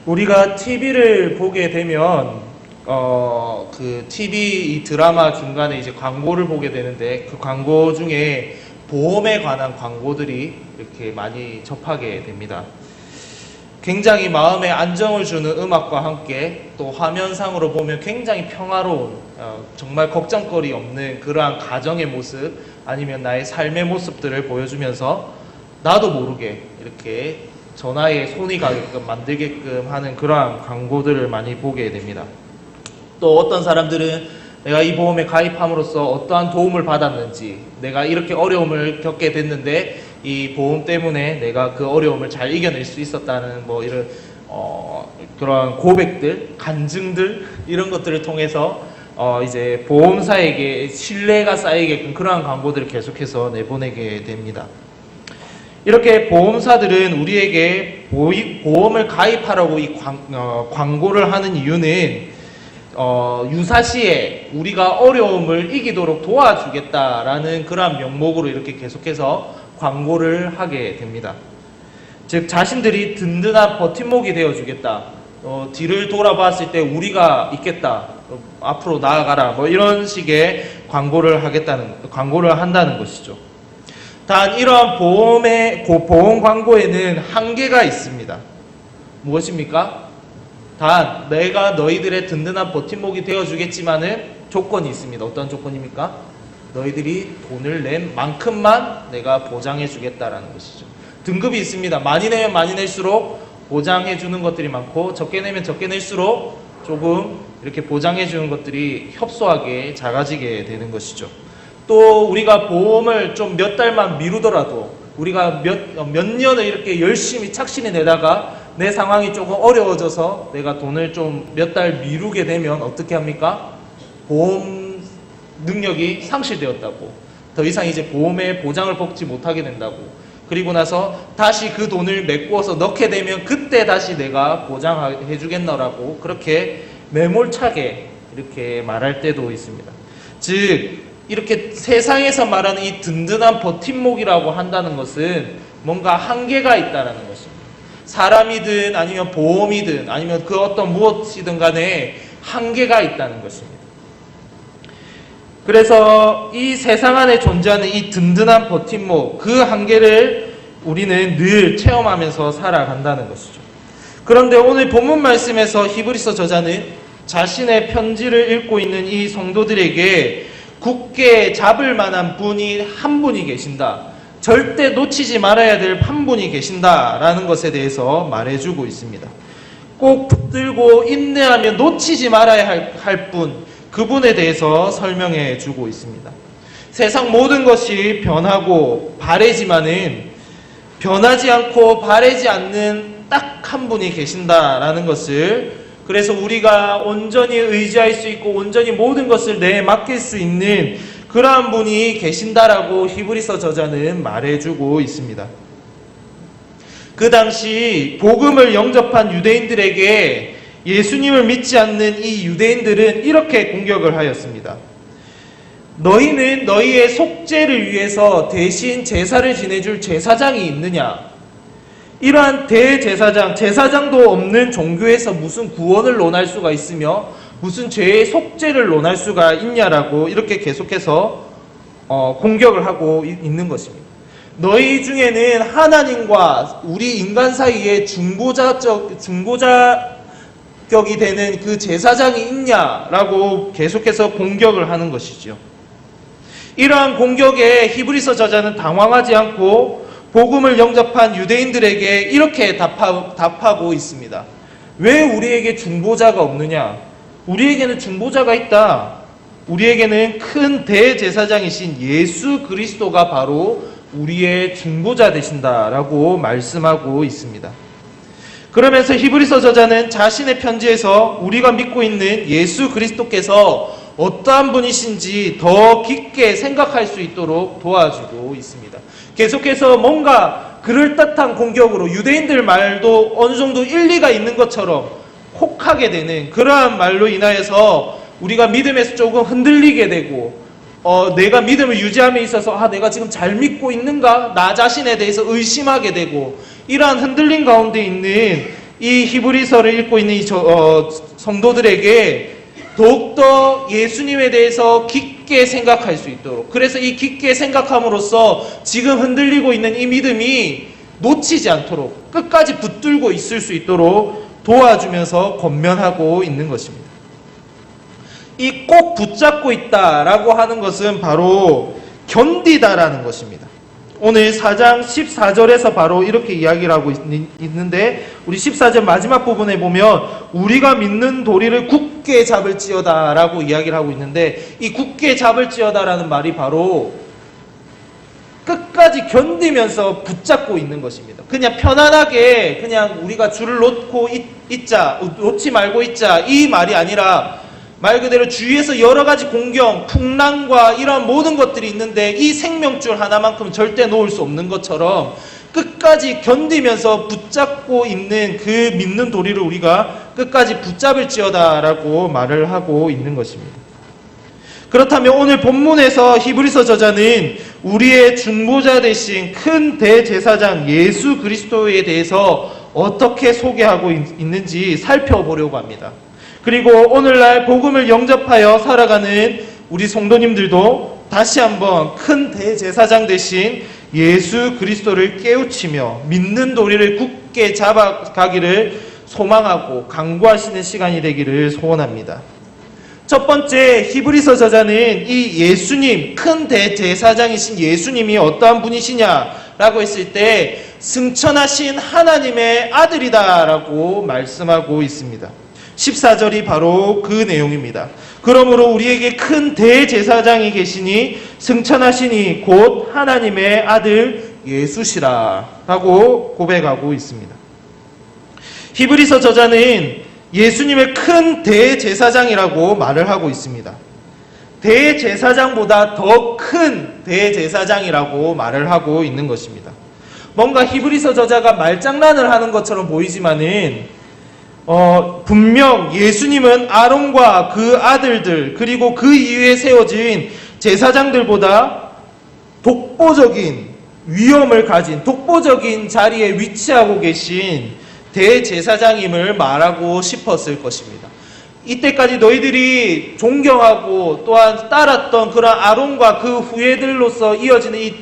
우리가 TV를 보게 되면 그 TV 드라마 중간에 이제 광고를 보게 되는데, 그 광고 중에 보험에 관한 광고들이 이렇게 많이 접하게 됩니다. 굉장히 마음에 안정을 주는 음악과 함께 또 화면상으로 보면 굉장히 평화로운, 정말 걱정거리 없는 그러한 가정의 모습, 아니면 나의 삶의 모습들을 보여주면서 나도 모르게 이렇게 전화에 손이 가게끔 만들게끔 하는 그러한 광고들을 많이 보게 됩니다. 또 어떤 사람들은 내가 이 보험에 가입함으로써 어떠한 도움을 받았는지, 내가 이렇게 어려움을 겪게 됐는데 이 보험 때문에 내가 그 어려움을 잘 이겨낼 수 있었다는 뭐 이런 그런 고백들, 간증들, 이런 것들을 통해서 이제 보험사에게 신뢰가 쌓이게끔 그러한 광고들을 계속해서 내보내게 됩니다. 이렇게 보험사들은 우리에게 보험을 가입하라고 이 광고를 하는 이유는 유사시에 우리가 어려움을 이기도록 도와주겠다라는 그러한 명목으로 이렇게 계속해서 광고를 하게 됩니다. 즉, 자신들이 든든한 버팀목이 되어주겠다, 뒤를 돌아봤을 때 우리가 있겠다, 앞으로 나아가라, 뭐 이런 식의 광고를 한다는 것이죠. 단 이러한 보험 광고에는 한계가 있습니다. 무엇입니까? 단 내가 너희들의 든든한 버팀목이 되어주겠지만은 조건이 있습니다. 어떤 조건입니까? 너희들이 돈을 낸 만큼만 내가 보장해주겠다라는 것이죠. 등급이 있습니다. 많이 내면 많이 낼수록 보장해주는 것들이 많고, 적게 내면 적게 낼수록 조금 이렇게 보장해주는 것들이 협소하게 작아지게 되는 것이죠. 또 우리가 보험을 좀 몇 달만 미루더라도, 우리가 몇 년을 이렇게 열심히 착실히 내다가 내 상황이 조금 어려워져서 내가 돈을 좀 몇 달 미루게 되면 어떻게 합니까? 보험 능력이 상실되었다고, 더 이상 이제 보험에 보장을 받지 못하게 된다고, 그리고 나서 다시 그 돈을 메꾸어서 넣게 되면 그때 다시 내가 보장해 주겠노라고 그렇게 매몰차게 이렇게 말할 때도 있습니다. 즉, 이렇게 세상에서 말하는 이 든든한 버팀목이라고 한다는 것은 뭔가 한계가 있다는 것입니다. 사람이든 아니면 보험이든 아니면 그 어떤 무엇이든 간에 한계가 있다는 것입니다. 그래서 이 세상 안에 존재하는 이 든든한 버팀목, 그 한계를 우리는 늘 체험하면서 살아간다는 것이죠. 그런데 오늘 본문 말씀에서 히브리서 저자는 자신의 편지를 읽고 있는 이 성도들에게 굳게 잡을 만한 분이 한 분이 계신다, 절대 놓치지 말아야 될 한 분이 계신다라는 것에 대해서 말해주고 있습니다. 꼭 붙들고 인내하며 놓치지 말아야 할 분, 그분에 대해서 설명해 주고 있습니다. 세상 모든 것이 변하고 바래지만은 변하지 않고 바래지 않는 딱 한 분이 계신다라는 것을, 그래서 우리가 온전히 의지할 수 있고 온전히 모든 것을 맡길 수 있는 그러한 분이 계신다라고 히브리서 저자는 말해주고 있습니다. 그 당시 복음을 영접한 유대인들에게 예수님을 믿지 않는 이 유대인들은 이렇게 공격을 하였습니다. 너희는 너희의 속죄를 위해서 대신 제사를 지내줄 제사장이 있느냐? 이러한 대제사장, 제사장도 없는 종교에서 무슨 구원을 논할 수가 있으며 무슨 죄의 속죄를 논할 수가 있냐라고 이렇게 계속해서 공격을 하고 있는 것입니다. 너희 중에는 하나님과 우리 인간 사이에 중보자격이 되는 그 제사장이 있냐라고 계속해서 공격을 하는 것이죠. 이러한 공격에 히브리서 저자는 당황하지 않고 복음을 영접한 유대인들에게 이렇게 답하고 있습니다. 왜 우리에게 중보자가 없느냐? 우리에게는 중보자가 있다. 우리에게는 큰 대제사장이신 예수 그리스도가 바로 우리의 중보자 되신다라고 말씀하고 있습니다. 그러면서 히브리서 저자는 자신의 편지에서 우리가 믿고 있는 예수 그리스도께서 어떠한 분이신지 더 깊게 생각할 수 있도록 도와주고 있습니다. 계속해서 뭔가 그럴듯한 공격으로 유대인들 말도 어느 정도 일리가 있는 것처럼 혹하게 되는 그러한 말로 인하여서 우리가 믿음에서 조금 흔들리게 되고, 내가 믿음을 유지함에 있어서 내가 지금 잘 믿고 있는가? 나 자신에 대해서 의심하게 되고, 이러한 흔들림 가운데 있는 이 히브리서를 읽고 있는 이 성도들에게 더욱더 예수님에 대해서 깊게 생각할 수 있도록, 그래서 이 깊게 생각함으로써 지금 흔들리고 있는 이 믿음이 놓치지 않도록 끝까지 붙들고 있을 수 있도록 도와주면서 권면하고 있는 것입니다. 이 꼭 붙잡고 있다라고 하는 것은 바로 견디다라는 것입니다. 오늘 4장 14절에서 바로 이렇게 이야기를 하고 있는데, 우리 14절 마지막 부분에 보면 우리가 믿는 도리를 굳게 잡을지어다 라고 이야기를 하고 있는데, 이 굳게 잡을지어다라는 말이 바로 끝까지 견디면서 붙잡고 있는 것입니다. 그냥 편안하게 그냥 우리가 줄을 놓고 있자, 놓지 말고 있자, 이 말이 아니라 말 그대로 주위에서 여러 가지 공경, 풍랑과 이런 모든 것들이 있는데 이 생명줄 하나만큼 절대 놓을 수 없는 것처럼 끝까지 견디면서 붙잡고 있는 그 믿는 도리를 우리가 끝까지 붙잡을지어다라고 말을 하고 있는 것입니다. 그렇다면 오늘 본문에서 히브리서 저자는 우리의 중보자 되신 큰 대제사장 예수 그리스도에 대해서 어떻게 소개하고 있는지 살펴보려고 합니다. 그리고 오늘날 복음을 영접하여 살아가는 우리 성도님들도 다시 한번 큰 대제사장 되신 예수 그리스도를 깨우치며 믿는 도리를 굳게 잡아가기를 소망하고 강구하시는 시간이 되기를 소원합니다. 첫 번째, 히브리서 저자는 이 예수님, 큰 대제사장이신 예수님이 어떠한 분이시냐라고 했을 때 승천하신 하나님의 아들이다라고 말씀하고 있습니다. 14절이 바로 그 내용입니다. 그러므로 우리에게 큰 대제사장이 계시니 승천하시니 곧 하나님의 아들 예수시라 라고 고백하고 있습니다. 히브리서 저자는 예수님을 큰 대제사장이라고 말을 하고 있습니다. 대제사장보다 더 큰 대제사장이라고 말을 하고 있는 것입니다. 뭔가 히브리서 저자가 말장난을 하는 것처럼 보이지만은 분명 예수님은 아론과 그 아들들 그리고 그 이후에 세워진 제사장들보다 독보적인 위엄을 가진 독보적인 자리에 위치하고 계신 대제사장임을 말하고 싶었을 것입니다. 이때까지 너희들이 존경하고 또한 따랐던 그런 아론과 그 후예들로서 이어지는 이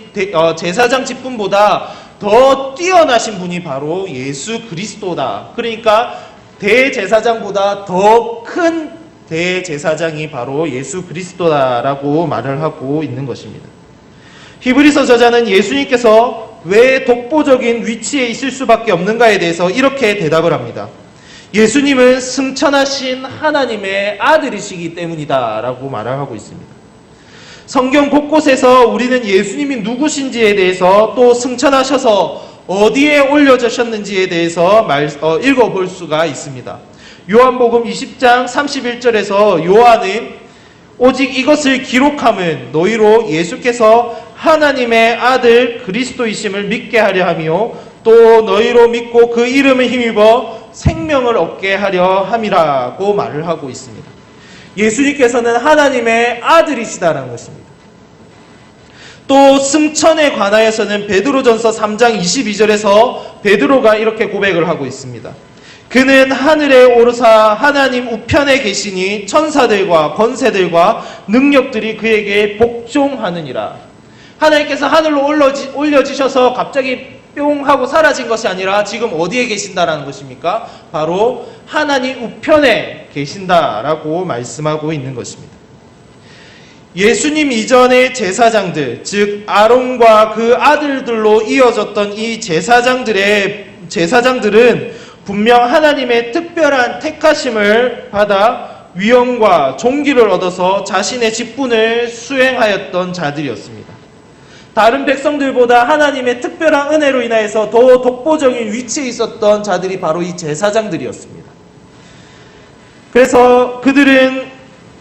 제사장 직분보다 더 뛰어나신 분이 바로 예수 그리스도다. 그러니까 대제사장보다 더 큰 대제사장이 바로 예수 그리스도다라고 말을 하고 있는 것입니다. 히브리서 저자는 예수님께서 왜 독보적인 위치에 있을 수밖에 없는가에 대해서 이렇게 대답을 합니다. 예수님은 승천하신 하나님의 아들이시기 때문이다 라고 말을 하고 있습니다. 성경 곳곳에서 우리는 예수님이 누구신지에 대해서 또 승천하셔서 어디에 올려주셨는지에 대해서 읽어볼 수가 있습니다. 요한복음 20장 31절에서 요한은 오직 이것을 기록함은 너희로 예수께서 하나님의 아들 그리스도이심을 믿게 하려 하며 또 너희로 믿고 그 이름을 힘입어 생명을 얻게 하려 함이라고 말을 하고 있습니다. 예수님께서는 하나님의 아들이시다라는 것입니다. 또 승천에 관하여서는 베드로전서 3장 22절에서 베드로가 이렇게 고백을 하고 있습니다. 그는 하늘에 오르사 하나님 우편에 계시니 천사들과 권세들과 능력들이 그에게 복종하느니라. 하나님께서 하늘로 올려지셔서 갑자기 뿅 하고 사라진 것이 아니라 지금 어디에 계신다라는 것입니까? 바로 하나님 우편에 계신다라고 말씀하고 있는 것입니다. 예수님 이전의 제사장들, 즉 아론과 그 아들들로 이어졌던 이 제사장들은 분명 하나님의 특별한 택하심을 받아 위엄과 존귀를 얻어서 자신의 직분을 수행하였던 자들이었습니다. 다른 백성들보다 하나님의 특별한 은혜로 인하여서 더 독보적인 위치에 있었던 자들이 바로 이 제사장들이었습니다. 그래서 그들은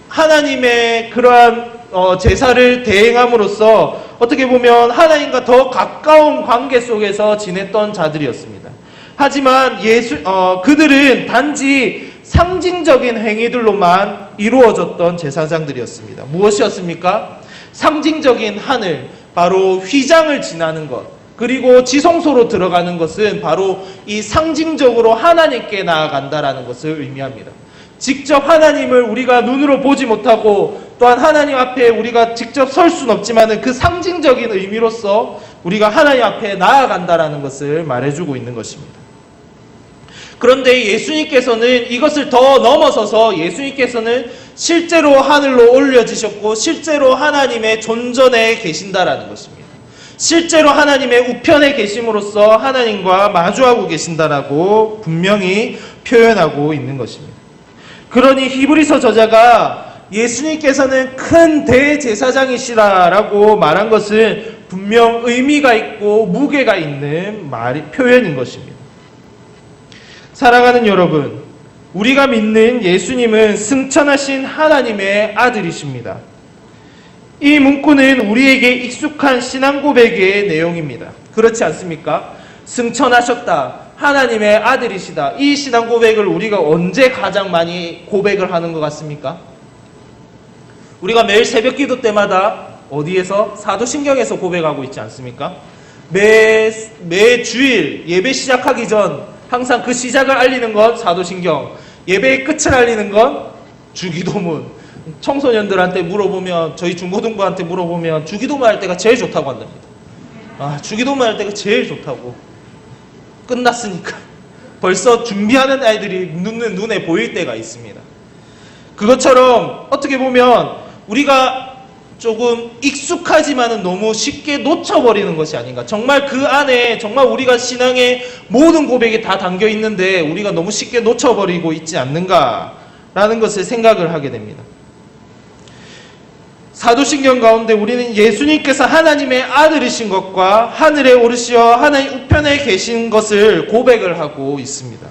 하나님의 그러한 제사를 대행함으로써 어떻게 보면 하나님과 더 가까운 관계 속에서 지냈던 자들이었습니다. 하지만 그들은 단지 상징적인 행위들로만 이루어졌던 제사장들이었습니다. 무엇이었습니까? 상징적인 하늘, 바로 휘장을 지나는 것, 그리고 지성소로 들어가는 것은 바로 이 상징적으로 하나님께 나아간다라는 것을 의미합니다. 직접 하나님을 우리가 눈으로 보지 못하고 또한 하나님 앞에 우리가 직접 설 수는 없지만 그 상징적인 의미로서 우리가 하나님 앞에 나아간다라는 것을 말해주고 있는 것입니다. 그런데 예수님께서는 이것을 더 넘어서서 예수님께서는 실제로 하늘로 올려지셨고 실제로 하나님의 존전에 계신다라는 것입니다. 실제로 하나님의 우편에 계심으로써 하나님과 마주하고 계신다라고 분명히 표현하고 있는 것입니다. 그러니 히브리서 저자가 예수님께서는 큰 대제사장이시라라고 말한 것은 분명 의미가 있고 무게가 있는 표현인 것입니다. 사랑하는 여러분, 우리가 믿는 예수님은 승천하신 하나님의 아들이십니다. 이 문구는 우리에게 익숙한 신앙 고백의 내용입니다. 그렇지 않습니까? 승천하셨다. 하나님의 아들이시다. 이 신앙 고백을 우리가 언제 가장 많이 고백을 하는 것 같습니까? 우리가 매일 새벽 기도 때마다 어디에서? 사도신경에서 고백하고 있지 않습니까? 매 주일 예배 시작하기 전 항상 그 시작을 알리는 건 사도신경, 예배의 끝을 알리는 건 주기도문. 청소년들한테 물어보면, 저희 중고등부한테 물어보면 주기도문 할 때가 제일 좋다고 한답니다. 주기도문 할 때가 제일 좋다고. 끝났으니까. 벌써 준비하는 아이들이 눈에 보일 때가 있습니다. 그것처럼 어떻게 보면 우리가 조금 익숙하지만은 너무 쉽게 놓쳐버리는 것이 아닌가. 정말 그 안에 정말 우리가 신앙의 모든 고백이 다 담겨 있는데 우리가 너무 쉽게 놓쳐버리고 있지 않는가라는 것을 생각을 하게 됩니다. 사도신경 가운데 우리는 예수님께서 하나님의 아들이신 것과 하늘에 오르시어 하나님 우편에 계신 것을 고백을 하고 있습니다.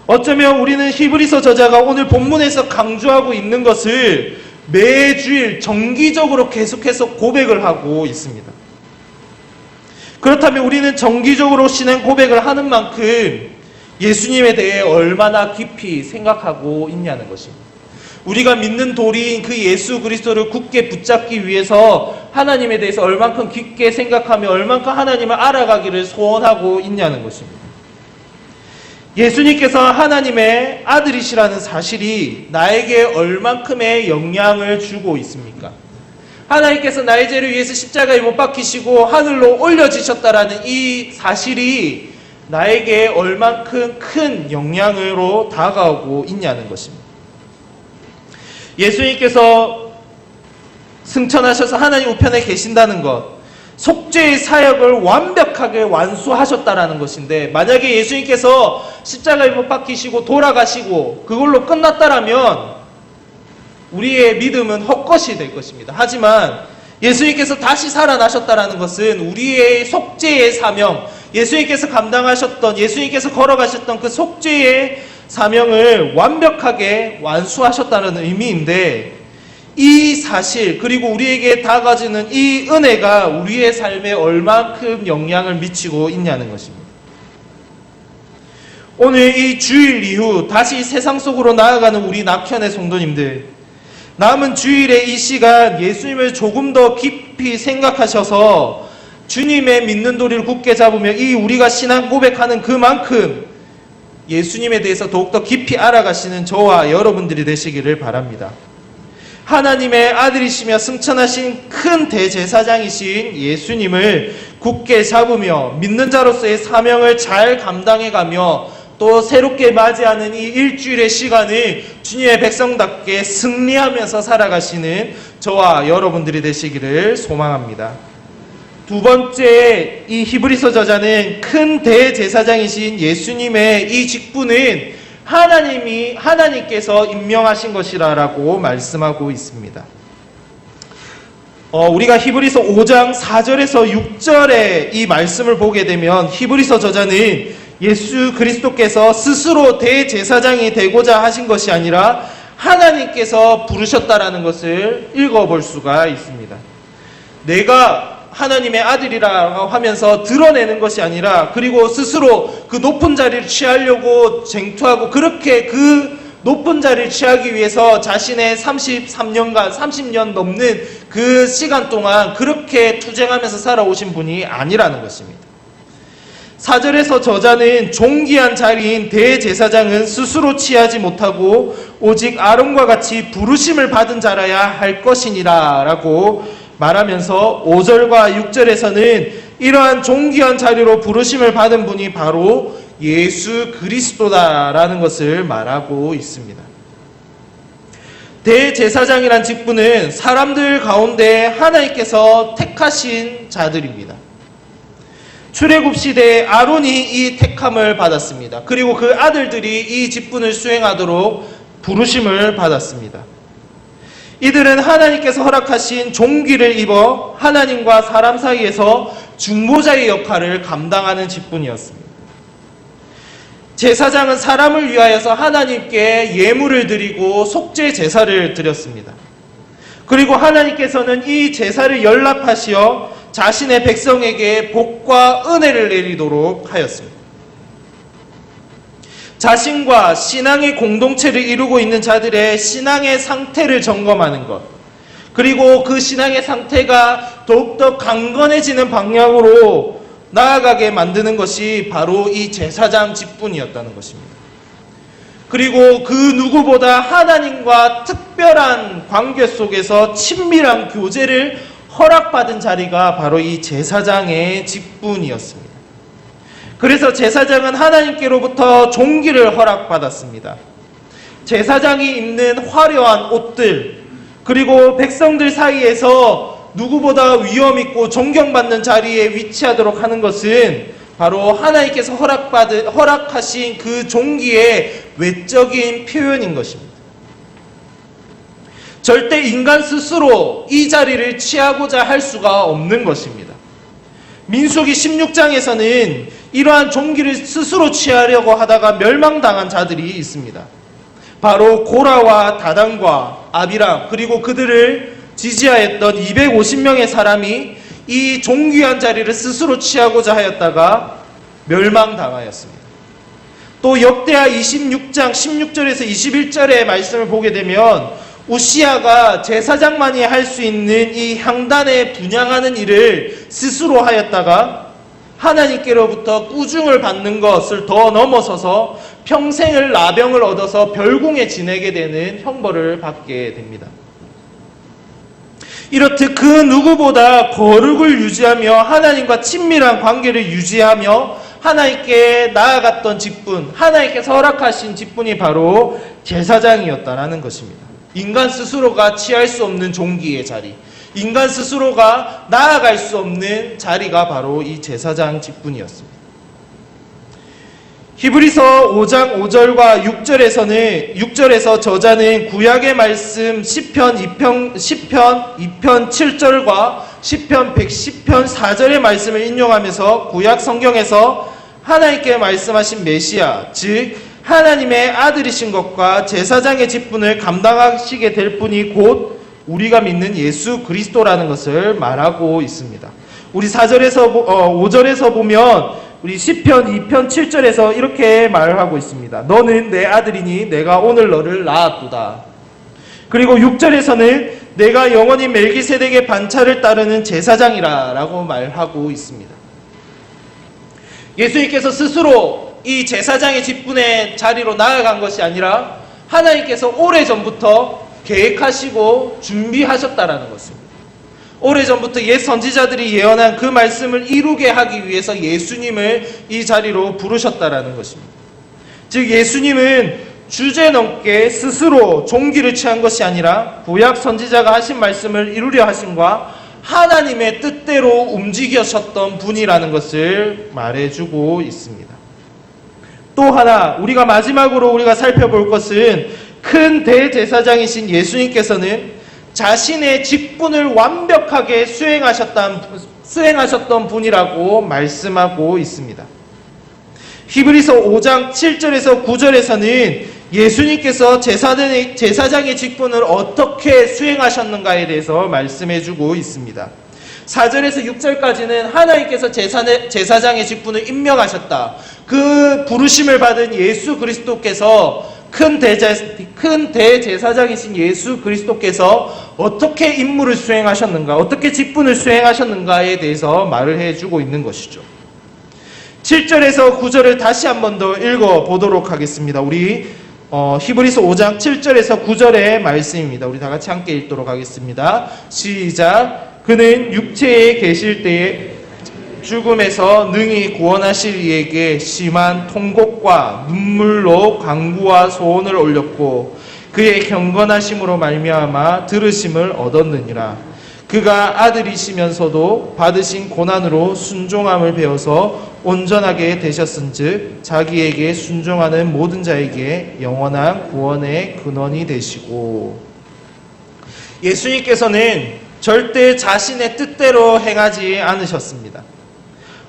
어쩌면 우리는 히브리서 저자가 오늘 본문에서 강조하고 있는 것을 매주일 정기적으로 계속해서 고백을 하고 있습니다. 그렇다면 우리는 정기적으로 신앙 고백을 하는 만큼 예수님에 대해 얼마나 깊이 생각하고 있냐는 것입니다. 우리가 믿는 도리인 그 예수 그리스도를 굳게 붙잡기 위해서 하나님에 대해서 얼만큼 깊게 생각하며 얼만큼 하나님을 알아가기를 소원하고 있냐는 것입니다. 예수님께서 하나님의 아들이시라는 사실이 나에게 얼만큼의 영향을 주고 있습니까? 하나님께서 나의 죄를 위해서 십자가에 못 박히시고 하늘로 올려지셨다라는 이 사실이 나에게 얼만큼 큰 영향으로 다가오고 있냐는 것입니다. 예수님께서 승천하셔서 하나님 우편에 계신다는 것, 속죄의 사역을 완벽하게 완수하셨다라는 것인데, 만약에 예수님께서 십자가에 못 박히시고 돌아가시고 그걸로 끝났다라면 우리의 믿음은 헛것이 될 것입니다. 하지만 예수님께서 다시 살아나셨다라는 것은 우리의 속죄의 사명, 예수님께서 감당하셨던, 예수님께서 걸어가셨던 그 속죄의 사명을 완벽하게 완수하셨다는 의미인데, 이 사실 그리고 우리에게 다가지는 이 은혜가 우리의 삶에 얼만큼 영향을 미치고 있냐는 것입니다. 오늘 이 주일 이후 다시 세상 속으로 나아가는 우리 낙현의 성도님들, 남은 주일의 이 시간 예수님을 조금 더 깊이 생각하셔서 주님의 믿는 도리를 굳게 잡으며 이 우리가 신앙 고백하는 그만큼 예수님에 대해서 더욱더 깊이 알아가시는 저와 여러분들이 되시기를 바랍니다. 하나님의 아들이시며 승천하신 큰 대제사장이신 예수님을 굳게 잡으며 믿는 자로서의 사명을 잘 감당해가며 또 새롭게 맞이하는 이 일주일의 시간을 주님의 백성답게 승리하면서 살아가시는 저와 여러분들이 되시기를 소망합니다. 두 번째, 이 히브리서 저자는 큰 대제사장이신 예수님의 이 직분은 하나님께서 임명하신 것이라고 말씀하고 있습니다. 우리가 히브리서 5장 4절에서 6절의 이 말씀을 보게 되면 히브리서 저자는 예수 그리스도께서 스스로 대제사장이 되고자 하신 것이 아니라 하나님께서 부르셨다라는 것을 읽어볼 수가 있습니다. 내가 하나님의 아들이라고 하면서 드러내는 것이 아니라, 그리고 스스로 그 높은 자리를 취하려고 쟁투하고 그렇게 그 높은 자리를 취하기 위해서 자신의 30년 넘는 그 시간 동안 그렇게 투쟁하면서 살아오신 분이 아니라는 것입니다. 4절에서 저자는 존귀한 자리인 대제사장은 스스로 취하지 못하고 오직 아론과 같이 부르심을 받은 자라야 할 것이니라 라고 말하면서 5절과 6절에서는 이러한 존귀한 자리로 부르심을 받은 분이 바로 예수 그리스도다라는 것을 말하고 있습니다. 대제사장이란 직분은 사람들 가운데 하나님께서 택하신 자들입니다. 출애굽 시대에 아론이 이 택함을 받았습니다. 그리고 그 아들들이 이 직분을 수행하도록 부르심을 받았습니다. 이들은 하나님께서 허락하신 종기를 입어 하나님과 사람 사이에서 중보자의 역할을 감당하는 직분이었습니다. 제사장은 사람을 위하여서 하나님께 예물을 드리고 속죄 제사를 드렸습니다. 그리고 하나님께서는 이 제사를 연락하시어 자신의 백성에게 복과 은혜를 내리도록 하였습니다. 자신과 신앙의 공동체를 이루고 있는 자들의 신앙의 상태를 점검하는 것, 그리고 그 신앙의 상태가 더욱더 강건해지는 방향으로 나아가게 만드는 것이 바로 이 제사장 직분이었다는 것입니다. 그리고 그 누구보다 하나님과 특별한 관계 속에서 친밀한 교제를 허락받은 자리가 바로 이 제사장의 직분이었습니다. 그래서 제사장은 하나님께로부터 종기를 허락받았습니다. 제사장이 입는 화려한 옷들, 그리고 백성들 사이에서 누구보다 위엄 있고 존경받는 자리에 위치하도록 하는 것은 바로 하나님께서 허락하신 그 종기의 외적인 표현인 것입니다. 절대 인간 스스로 이 자리를 취하고자 할 수가 없는 것입니다. 민수기 16장에서는 이러한 종기를 스스로 취하려고 하다가 멸망당한 자들이 있습니다. 바로 고라와 다단과 아비람, 그리고 그들을 지지하였던 250명의 사람이 이 존귀한 자리를 스스로 취하고자 하였다가 멸망당하였습니다. 또 역대하 26장 16절에서 21절의 말씀을 보게 되면 우시야가 제사장만이 할 수 있는 이 향단에 분향하는 일을 스스로 하였다가 하나님께로부터 꾸중을 받는 것을 더 넘어서서 평생을 나병을 얻어서 별궁에 지내게 되는 형벌을 받게 됩니다. 이렇듯 그 누구보다 거룩을 유지하며 하나님과 친밀한 관계를 유지하며 하나님께 나아갔던 직분, 하나님께서 허락하신 직분이 바로 제사장이었다는 것입니다. 인간 스스로가 취할 수 없는 종기의 자리, 인간 스스로가 나아갈 수 없는 자리가 바로 이 제사장 직분이었습니다. 히브리서 5장 5절과 6절에서 저자는 구약의 말씀 시편 2편 7절과 시편 110편 4절의 말씀을 인용하면서 구약 성경에서 하나님께 말씀하신 메시아, 즉 하나님의 아들이신 것과 제사장의 직분을 감당하시게 될 분이 곧 우리가 믿는 예수 그리스도라는 것을 말하고 있습니다. 우리 5절에서 보면 우리 시편 2편 7절에서 이렇게 말하고 있습니다. 너는 내 아들이니 내가 오늘 너를 낳았도다. 그리고 6절에서는 내가 영원히 멜기세덱의 반차를 따르는 제사장이라 라고 말하고 있습니다. 예수님께서 스스로 이 제사장의 직분의 자리로 나아간 것이 아니라 하나님께서 오래전부터 계획하시고 준비하셨다라는 것입니다. 오래전부터 옛 선지자들이 예언한 그 말씀을 이루게 하기 위해서 예수님을 이 자리로 부르셨다라는 것입니다. 즉 예수님은 주제넘게 스스로 종기를 취한 것이 아니라 구약 선지자가 하신 말씀을 이루려 하심과 하나님의 뜻대로 움직이셨던 분이라는 것을 말해주고 있습니다. 또 하나 마지막으로 우리가 살펴볼 것은 큰 대제사장이신 예수님께서는 자신의 직분을 완벽하게 수행하셨던 분이라고 말씀하고 있습니다. 히브리서 5장 7절에서 9절에서는 예수님께서 제사장의 직분을 어떻게 수행하셨는가에 대해서 말씀해주고 있습니다. 4절에서 6절까지는 하나님께서 제사장의 직분을 임명하셨다. 그 부르심을 받은 예수 그리스도께서 큰 대제사장이신 예수 그리스도께서 어떻게 임무를 수행하셨는가, 어떻게 직분을 수행하셨는가에 대해서 말을 해주고 있는 것이죠. 7절에서 9절을 다시 한 번 더 읽어보도록 하겠습니다. 우리 히브리서 5장 7절에서 9절의 말씀입니다. 우리 다 같이 함께 읽도록 하겠습니다. 시작. 그는 육체에 계실 때에 죽음에서 능히 구원하실 이에게 심한 통곡과 눈물로 간구와 소원을 올렸고 그의 경건하심으로 말미암아 들으심을 얻었느니라. 그가 아들이시면서도 받으신 고난으로 순종함을 배워서 온전하게 되셨은즉 자기에게 순종하는 모든 자에게 영원한 구원의 근원이 되시고. 예수님께서는 절대 자신의 뜻대로 행하지 않으셨습니다.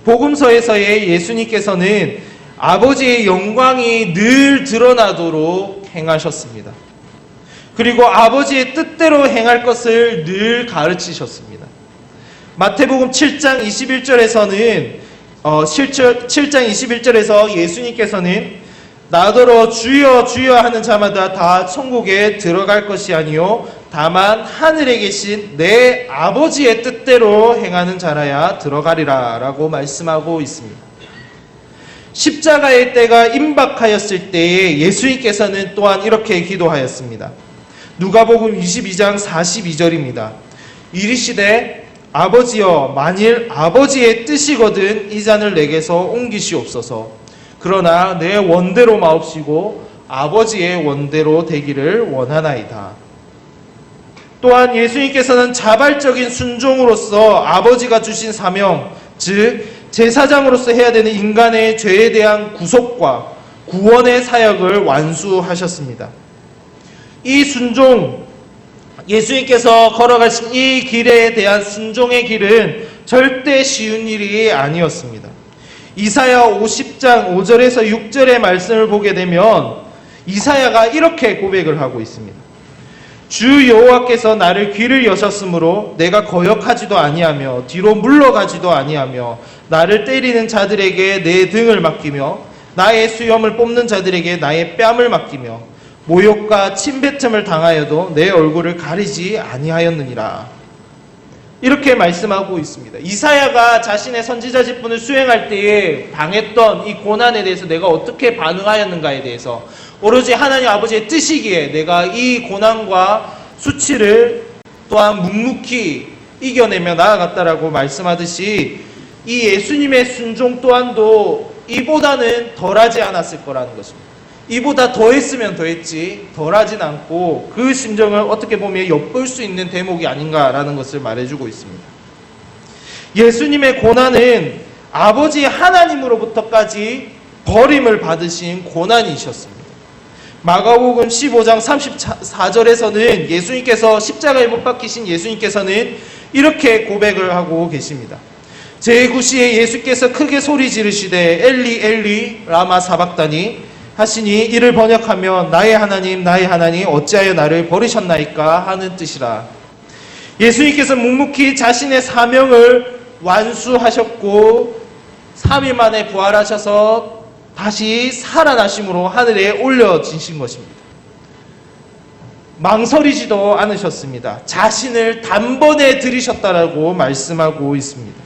복음서에서의 예수님께서는 아버지의 영광이 늘 드러나도록 행하셨습니다. 그리고 아버지의 뜻대로 행할 것을 늘 가르치셨습니다. 마태복음 7장 21절에서는 7장 21절에서 예수님께서는 나더러 주여 주여 하는 자마다 다 천국에 들어갈 것이 아니요 다만 하늘에 계신 내 아버지의 뜻대로 행하는 자라야 들어가리라 라고 말씀하고 있습니다. 십자가의 때가 임박하였을 때에 예수님께서는 또한 이렇게 기도하였습니다. 누가복음 22장 42절입니다. 이르시되 아버지여 만일 아버지의 뜻이거든 이 잔을 내게서 옮기시옵소서. 그러나 내 원대로 마옵시고 아버지의 원대로 되기를 원하나이다. 또한 예수님께서는 자발적인 순종으로서 아버지가 주신 사명, 즉 제사장으로서 해야 되는 인간의 죄에 대한 구속과 구원의 사역을 완수하셨습니다. 이 순종, 예수님께서 걸어가신 이 길에 대한 순종의 길은 절대 쉬운 일이 아니었습니다. 이사야 50장 5절에서 6절의 말씀을 보게 되면 이사야가 이렇게 고백을 하고 있습니다. 주 여호와께서 나를 귀를 여셨으므로 내가 거역하지도 아니하며 뒤로 물러가지도 아니하며 나를 때리는 자들에게 내 등을 맡기며 나의 수염을 뽑는 자들에게 나의 뺨을 맡기며 모욕과 침뱉음을 당하여도 내 얼굴을 가리지 아니하였느니라. 이렇게 말씀하고 있습니다. 이사야가 자신의 선지자 직분을 수행할 때에 당했던 이 고난에 대해서 내가 어떻게 반응하였는가에 대해서 오로지 하나님 아버지의 뜻이기에 내가 이 고난과 수치를 또한 묵묵히 이겨내며 나아갔다라고 말씀하듯이 이 예수님의 순종 또한도 이보다는 덜하지 않았을 거라는 것입니다. 이보다 더했으면 더했지 덜하진 않고 그 심정을 어떻게 보면 엿볼 수 있는 대목이 아닌가라는 것을 말해주고 있습니다. 예수님의 고난은 아버지 하나님으로부터까지 버림을 받으신 고난이셨습니다. 마가복음 15장 34절에서는 예수님께서 십자가에 못 박히신 예수님께서는 이렇게 고백을 하고 계십니다. 제9시에 예수께서 크게 소리 지르시되 엘리 엘리 라마 사박다니 하시니 이를 번역하면 나의 하나님 어찌하여 나를 버리셨나이까 하는 뜻이라. 예수님께서 묵묵히 자신의 사명을 완수하셨고 3일 만에 부활하셔서 다시 살아나심으로 하늘에 올려지신 것입니다. 망설이지도 않으셨습니다. 자신을 단번에 들이셨다라고 말씀하고 있습니다.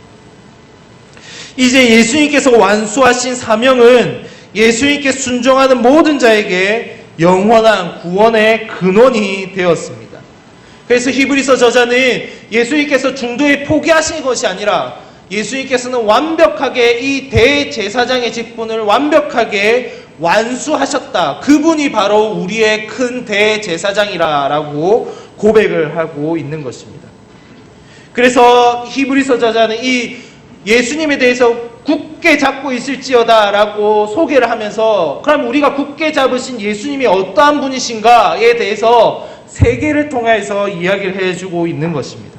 이제 예수님께서 완수하신 사명은 예수님께 순종하는 모든 자에게 영원한 구원의 근원이 되었습니다. 그래서 히브리서 저자는 예수님께서 중도에 포기하신 것이 아니라 예수님께서는 완벽하게 이 대제사장의 직분을 완벽하게 완수하셨다. 그분이 바로 우리의 큰 대제사장이라고 고백을 하고 있는 것입니다. 그래서 히브리서 저자는 이 예수님에 대해서 굳게 잡고 있을지어다 라고 소개를 하면서 그럼 우리가 굳게 잡으신 예수님이 어떠한 분이신가에 대해서 세계를 통해서 이야기를 해주고 있는 것입니다.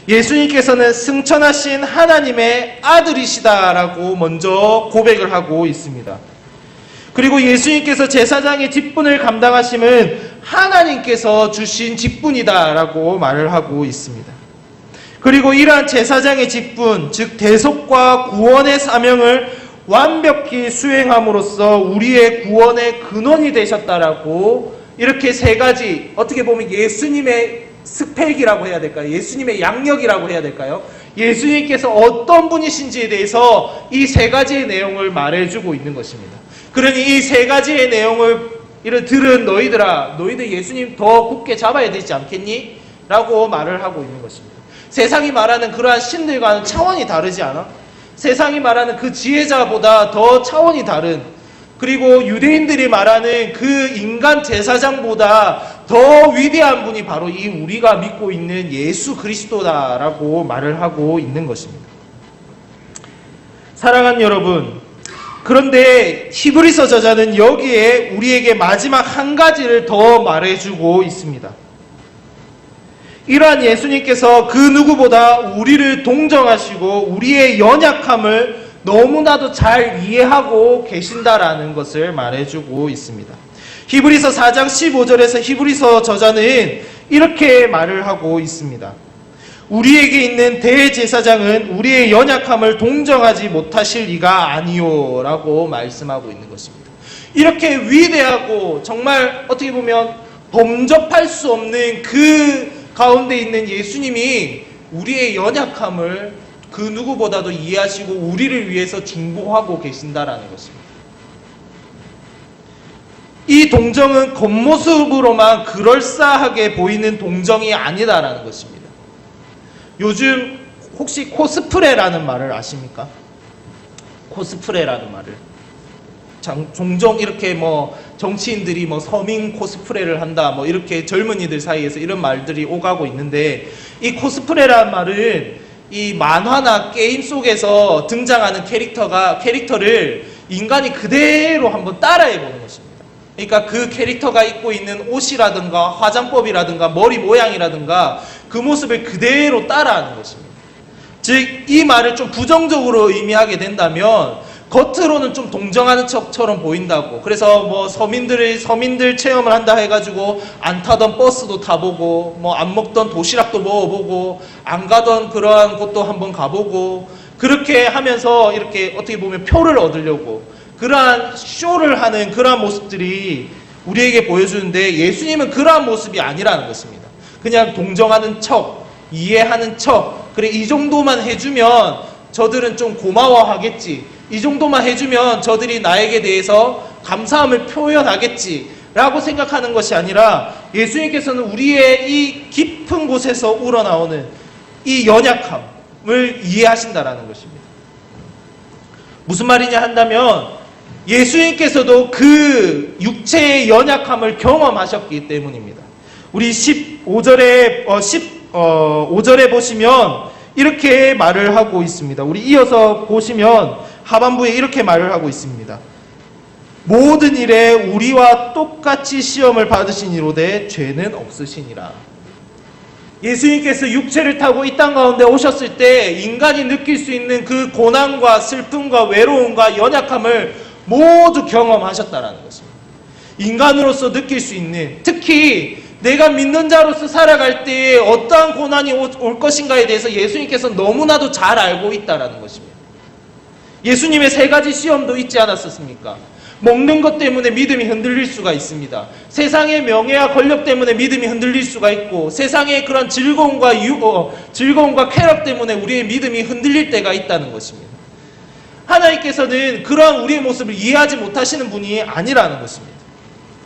예수님께서는 승천하신 하나님의 아들이시다라고 먼저 고백을 하고 있습니다. 그리고 예수님께서 제사장의 직분을 감당하심은 하나님께서 주신 직분이다라고 말을 하고 있습니다. 그리고 이러한 제사장의 직분, 즉 대속과 구원의 사명을 완벽히 수행함으로써 우리의 구원의 근원이 되셨다라고 이렇게 세 가지, 어떻게 보면 예수님의 스펙이라고 해야 될까요? 예수님의 양력이라고 해야 될까요? 예수님께서 어떤 분이신지에 대해서 이 세 가지의 내용을 말해주고 있는 것입니다. 그러니 이 세 가지의 내용을 들은 너희들아, 너희들 예수님 더 굳게 잡아야 되지 않겠니? 라고 말을 하고 있는 것입니다. 세상이 말하는 그러한 신들과는 차원이 다르지 않아? 세상이 말하는 그 지혜자보다 더 차원이 다른, 그리고 유대인들이 말하는 그 인간 제사장보다 더 위대한 분이 바로 이 우리가 믿고 있는 예수 그리스도다라고 말을 하고 있는 것입니다. 사랑하는 여러분, 그런데 히브리서 저자는 여기에 우리에게 마지막 한 가지를 더 말해주고 있습니다. 이러한 예수님께서 그 누구보다 우리를 동정하시고 우리의 연약함을 너무나도 잘 이해하고 계신다라는 것을 말해주고 있습니다. 히브리서 4장 15절에서 히브리서 저자는 이렇게 말을 하고 있습니다. 우리에게 있는 대제사장은 우리의 연약함을 동정하지 못하실 리가 아니요 라고 말씀하고 있는 것입니다. 이렇게 위대하고 정말 어떻게 보면 범접할 수 없는 그 가운데 있는 예수님이 우리의 연약함을 그 누구보다도 이해하시고 우리를 위해서 중보하고 계신다라는 것입니다. 이 동정은 겉모습으로만 그럴싸하게 보이는 동정이 아니다라는 것입니다. 요즘 혹시 코스프레라는 말을 아십니까? 코스프레라는 말을. 종종 이렇게 정치인들이 서민 코스프레를 한다, 이렇게 젊은이들 사이에서 이런 말들이 오가고 있는데, 이 코스프레라는 말은 이 만화나 게임 속에서 등장하는 캐릭터를 인간이 그대로 한번 따라해 보는 것입니다. 그러니까 그 캐릭터가 입고 있는 옷이라든가 화장법이라든가 머리 모양이라든가 그 모습을 그대로 따라하는 것입니다. 즉, 이 말을 좀 부정적으로 의미하게 된다면 겉으로는 좀 동정하는 척처럼 보인다고. 그래서 서민들 체험을 한다 해가지고 안 타던 버스도 타보고, 안 먹던 도시락도 먹어보고, 안 가던 그러한 곳도 한번 가보고, 그렇게 하면서 이렇게 어떻게 보면 표를 얻으려고 그러한 쇼를 하는 그러한 모습들이 우리에게 보여주는데, 예수님은 그러한 모습이 아니라는 것입니다. 그냥 동정하는 척, 이해하는 척, 그래 이 정도만 해주면 저들은 좀 고마워하겠지, 이 정도만 해주면 저들이 나에게 대해서 감사함을 표현하겠지 라고 생각하는 것이 아니라, 예수님께서는 우리의 이 깊은 곳에서 우러나오는 이 연약함을 이해하신다라는 것입니다. 무슨 말이냐 한다면, 예수님께서도 그 육체의 연약함을 경험하셨기 때문입니다. 우리 15절에 보시면 이렇게 말을 하고 있습니다. 우리 이어서 보시면 하반부에 이렇게 말을 하고 있습니다. 모든 일에 우리와 똑같이 시험을 받으시니로되 죄는 없으시니라. 예수님께서 육체를 타고 이 땅 가운데 오셨을 때 인간이 느낄 수 있는 그 고난과 슬픔과 외로움과 연약함을 모두 경험하셨다라는 것입니다. 인간으로서 느낄 수 있는, 특히 내가 믿는 자로서 살아갈 때 어떠한 고난이 올 것인가에 대해서 예수님께서 너무나도 잘 알고 있다라는 것입니다. 예수님의 세 가지 시험도 있지 않았었습니까? 먹는 것 때문에 믿음이 흔들릴 수가 있습니다. 세상의 명예와 권력 때문에 믿음이 흔들릴 수가 있고, 세상의 그런 즐거움과 쾌락 때문에 우리의 믿음이 흔들릴 때가 있다는 것입니다. 하나님께서는 그러한 우리의 모습을 이해하지 못하시는 분이 아니라는 것입니다.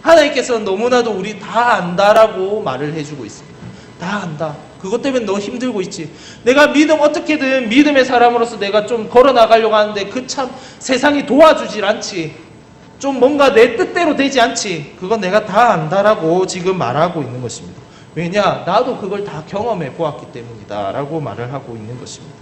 하나님께서는 너무나도 우리 다 안다라고 말을 해주고 있습니다. 다 안다. 그것 때문에 너 힘들고 있지. 내가 어떻게든 믿음의 사람으로서 내가 좀 걸어나가려고 하는데 그 참 세상이 도와주질 않지. 좀 뭔가 내 뜻대로 되지 않지. 그건 내가 다 안다라고 지금 말하고 있는 것입니다. 왜냐? 나도 그걸 다 경험해 보았기 때문이다 라고 말을 하고 있는 것입니다.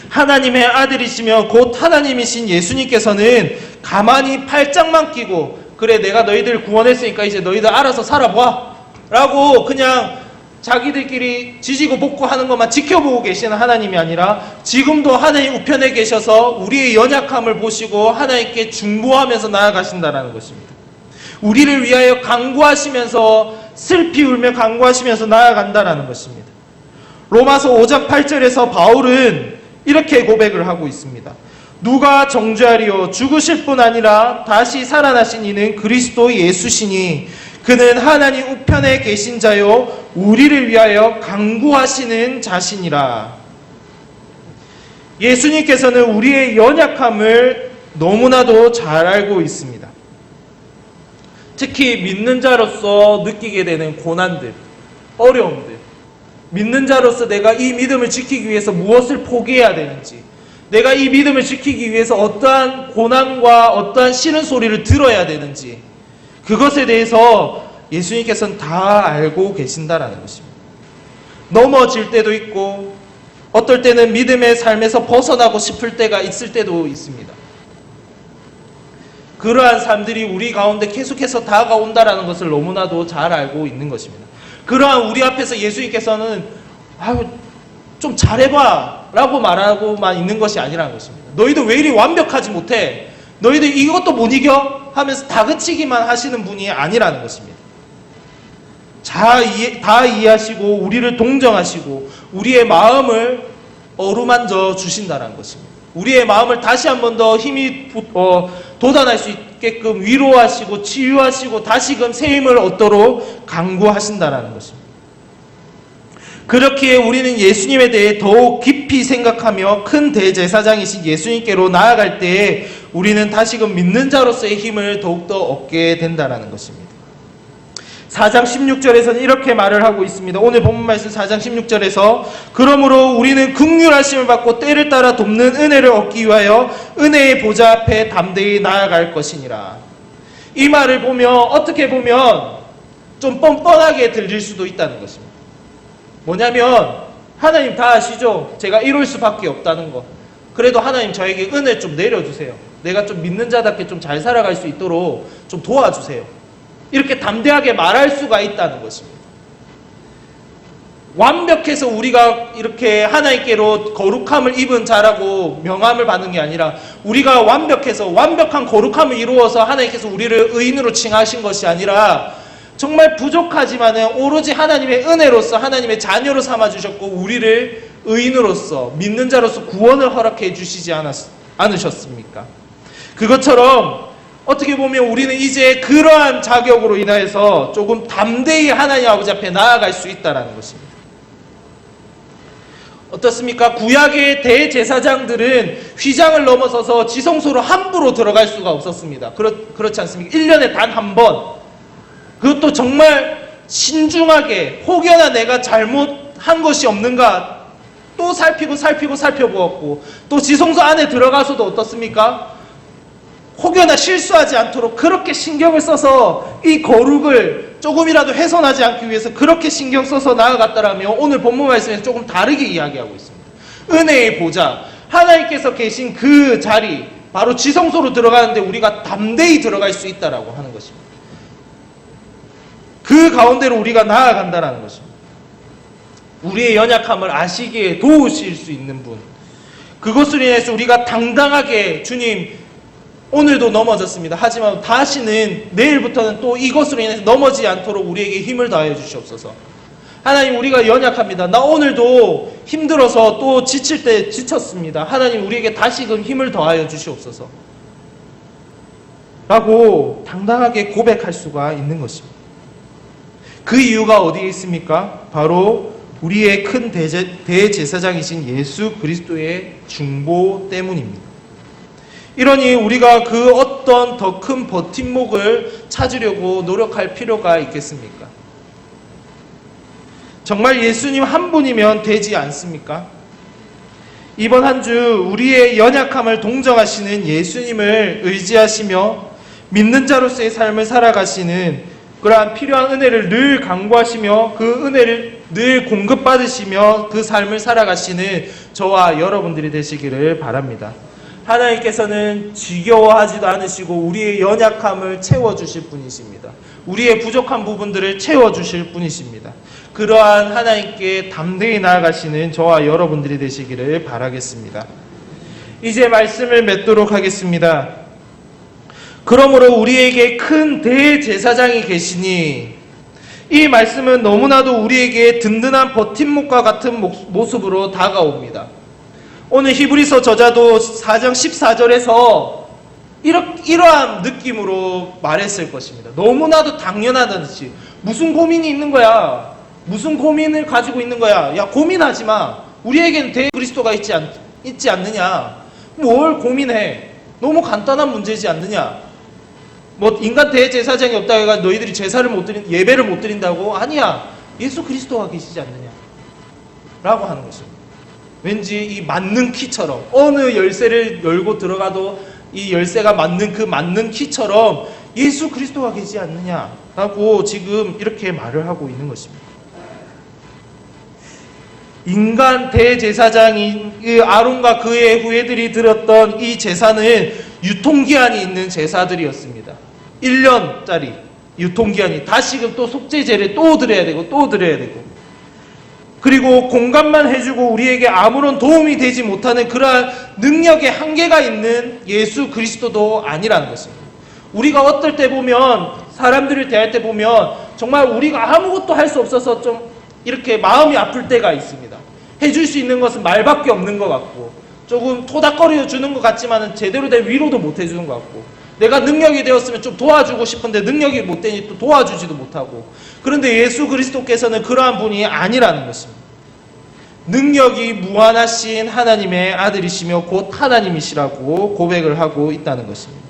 하나님의 아들이시며 곧 하나님이신 예수님께서는 가만히 팔짱만 끼고, 그래 내가 너희들 구원했으니까 이제 너희들 알아서 살아봐 라고 그냥 자기들끼리 지지고 볶고 하는 것만 지켜보고 계시는 하나님이 아니라, 지금도 하나님 우편에 계셔서 우리의 연약함을 보시고 하나님께 중보하면서 나아가신다는 것입니다. 우리를 위하여 간구하시면서 슬피 울며 간구하시면서 나아간다는 것입니다. 로마서 5장 8절에서 바울은 이렇게 고백을 하고 있습니다. 누가 정죄하리요? 죽으실 뿐 아니라 다시 살아나신 이는 그리스도 예수시니 그는 하나님 우편에 계신 자요 우리를 위하여 간구하시는 자시니라. 예수님께서는 우리의 연약함을 너무나도 잘 알고 있습니다. 특히 믿는 자로서 느끼게 되는 고난들, 어려움들, 믿는 자로서 내가 이 믿음을 지키기 위해서 무엇을 포기해야 되는지, 내가 이 믿음을 지키기 위해서 어떠한 고난과 어떠한 싫은 소리를 들어야 되는지, 그것에 대해서 예수님께서는 다 알고 계신다라는 것입니다. 넘어질 때도 있고 어떨 때는 믿음의 삶에서 벗어나고 싶을 때가 있을 때도 있습니다. 그러한 삶들이 우리 가운데 계속해서 다가온다라는 것을 너무나도 잘 알고 있는 것입니다. 그러한 우리 앞에서 예수님께서는 좀 잘해봐 라고 말하고만 있는 것이 아니라는 것입니다. 너희들 왜 이리 완벽하지 못해? 너희들 이것도 못 이겨? 하면서 다그치기만 하시는 분이 아니라는 것입니다. 다 이해하시고 우리를 동정하시고 우리의 마음을 어루만져 주신다는 것입니다. 우리의 마음을 다시 한 번 더 힘이 돋아날 수 있게끔 위로하시고 치유하시고 다시금 새 힘을 얻도록 간구하신다는 것입니다. 그렇기에 우리는 예수님에 대해 더욱 깊이 생각하며 큰 대제사장이신 예수님께로 나아갈 때에 우리는 다시금 믿는 자로서의 힘을 더욱더 얻게 된다는 것입니다. 4장 16절에서는 이렇게 말을 하고 있습니다. 오늘 본문 말씀 4장 16절에서 그러므로 우리는 긍휼하심을 받고 때를 따라 돕는 은혜를 얻기 위하여 은혜의 보좌 앞에 담대히 나아갈 것이니라. 이 말을 보면 어떻게 보면 좀 뻔뻔하게 들릴 수도 있다는 것입니다. 뭐냐면 하나님 다 아시죠? 제가 이럴 수밖에 없다는 거. 그래도 하나님 저에게 은혜 좀 내려주세요. 내가 좀 믿는 자답게 좀 잘 살아갈 수 있도록 좀 도와주세요. 이렇게 담대하게 말할 수가 있다는 것입니다. 완벽해서 우리가 이렇게 하나님께로 거룩함을 입은 자라고 명함을 받는 게 아니라 우리가 완벽해서 완벽한 거룩함을 이루어서 하나님께서 우리를 의인으로 칭하신 것이 아니라 정말 부족하지만 오로지 하나님의 은혜로서 하나님의 자녀로 삼아주셨고 우리를 의인으로서 믿는 자로서 구원을 허락해 주시지 않으셨습니까? 그것처럼 어떻게 보면 우리는 이제 그러한 자격으로 인하여서 조금 담대히 하나님 아버지 앞에 나아갈 수 있다는 것입니다. 어떻습니까? 구약의 대제사장들은 휘장을 넘어서서 지성소로 함부로 들어갈 수가 없었습니다. 그렇지 않습니까? 1년에 단 한 번. 그것도 정말 신중하게 혹여나 내가 잘못한 것이 없는가 또 살펴보았고 또 지성소 안에 들어가서도 어떻습니까? 혹여나 실수하지 않도록 그렇게 신경을 써서 이 거룩을 조금이라도 훼손하지 않기 위해서 그렇게 신경 써서 나아갔다라면 오늘 본문 말씀에서 조금 다르게 이야기하고 있습니다. 은혜의 보좌, 하나님께서 계신 그 자리, 바로 지성소로 들어가는데 우리가 담대히 들어갈 수 있다라고 하는 것입니다. 그 가운데로 우리가 나아간다라는 것입니다. 우리의 연약함을 아시기에 도우실 수 있는 분, 그것으로 인해서 우리가 당당하게 주님 오늘도 넘어졌습니다. 하지만 다시는 내일부터는 또 이것으로 인해서 넘어지지 않도록 우리에게 힘을 다해 주시옵소서. 하나님 우리가 연약합니다. 나 오늘도 힘들어서 또 지칠 때 지쳤습니다. 하나님 우리에게 다시금 힘을 더하여 주시옵소서 라고 당당하게 고백할 수가 있는 것입니다. 그 이유가 어디에 있습니까? 바로 우리의 큰 대제사장이신 예수 그리스도의 중보 때문입니다. 이러니 우리가 그 어떤 더 큰 버팀목을 찾으려고 노력할 필요가 있겠습니까? 정말 예수님 한 분이면 되지 않습니까? 이번 한 주 우리의 연약함을 동정하시는 예수님을 의지하시며 믿는 자로서의 삶을 살아가시는 그러한 필요한 은혜를 늘 간구하시며 그 은혜를 늘 공급받으시며 그 삶을 살아가시는 저와 여러분들이 되시기를 바랍니다. 하나님께서는 지겨워하지도 않으시고 우리의 연약함을 채워주실 분이십니다. 우리의 부족한 부분들을 채워주실 분이십니다. 그러한 하나님께 담대히 나아가시는 저와 여러분들이 되시기를 바라겠습니다. 이제 말씀을 맺도록 하겠습니다. 그러므로 우리에게 큰 대제사장이 계시니, 이 말씀은 너무나도 우리에게 든든한 버팀목과 같은 모습으로 다가옵니다. 오늘 히브리서 저자도 4장 14절에서 이러한 느낌으로 말했을 것입니다. 너무나도 당연하듯이 무슨 고민이 있는 거야? 무슨 고민을 가지고 있는 거야? 야, 고민하지 마. 우리에겐 대그리스도가 있지 않느냐? 뭘 고민해? 너무 간단한 문제지 않느냐? 뭐 인간 대제사장이 없다고 해가 너희들이 예배를 못 드린다고? 아니야. 예수 그리스도가 계시지 않느냐? 라고 하는 것입니다. 왠지 이 맞는 키처럼 어느 열쇠를 열고 들어가도 이 열쇠가 맞는 그 맞는 키처럼 예수 그리스도가 계시지 않느냐라고 지금 이렇게 말을 하고 있는 것입니다. 인간 대제사장인 아론과 그의 후예들이 드렸던 이 제사는 유통기한이 있는 제사들이었습니다. 1년짜리 유통기한이 다시금 또 속죄제를 또 드려야 되고 또 드려야 되고, 그리고 공감만 해주고 우리에게 아무런 도움이 되지 못하는 그러한 능력의 한계가 있는 예수 그리스도도 아니라는 것입니다. 우리가 어떨 때 보면, 사람들을 대할 때 보면 정말 우리가 아무것도 할 수 없어서 좀 이렇게 마음이 아플 때가 있습니다. 해줄 수 있는 것은 말밖에 없는 것 같고, 조금 토닥거려 주는 것 같지만 제대로 된 위로도 못 해주는 것 같고, 내가 능력이 되었으면 좀 도와주고 싶은데 능력이 못 되니 또 도와주지도 못하고. 그런데 예수 그리스도께서는 그러한 분이 아니라는 것입니다. 능력이 무한하신 하나님의 아들이시며 곧 하나님이시라고 고백을 하고 있다는 것입니다.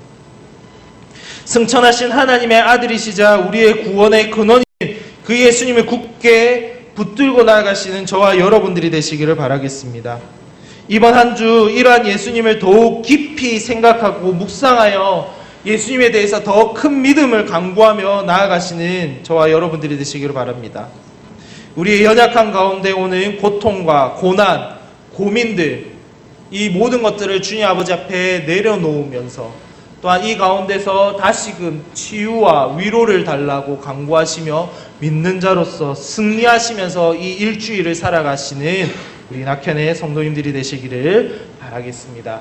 승천하신 하나님의 아들이시자 우리의 구원의 근원인 그 예수님을 굳게 붙들고 나아가시는 저와 여러분들이 되시기를 바라겠습니다. 이번 한 주 이러한 예수님을 더욱 깊이 생각하고 묵상하여 예수님에 대해서 더 큰 믿음을 강구하며 나아가시는 저와 여러분들이 되시기를 바랍니다. 우리의 연약한 가운데 오는 고통과 고난, 고민들, 이 모든 것들을 주님 아버지 앞에 내려놓으면서 또한 이 가운데서 다시금 치유와 위로를 달라고 강구하시며 믿는 자로서 승리하시면서 이 일주일을 살아가시는 우리 낙현의 성도님들이 되시기를 바라겠습니다.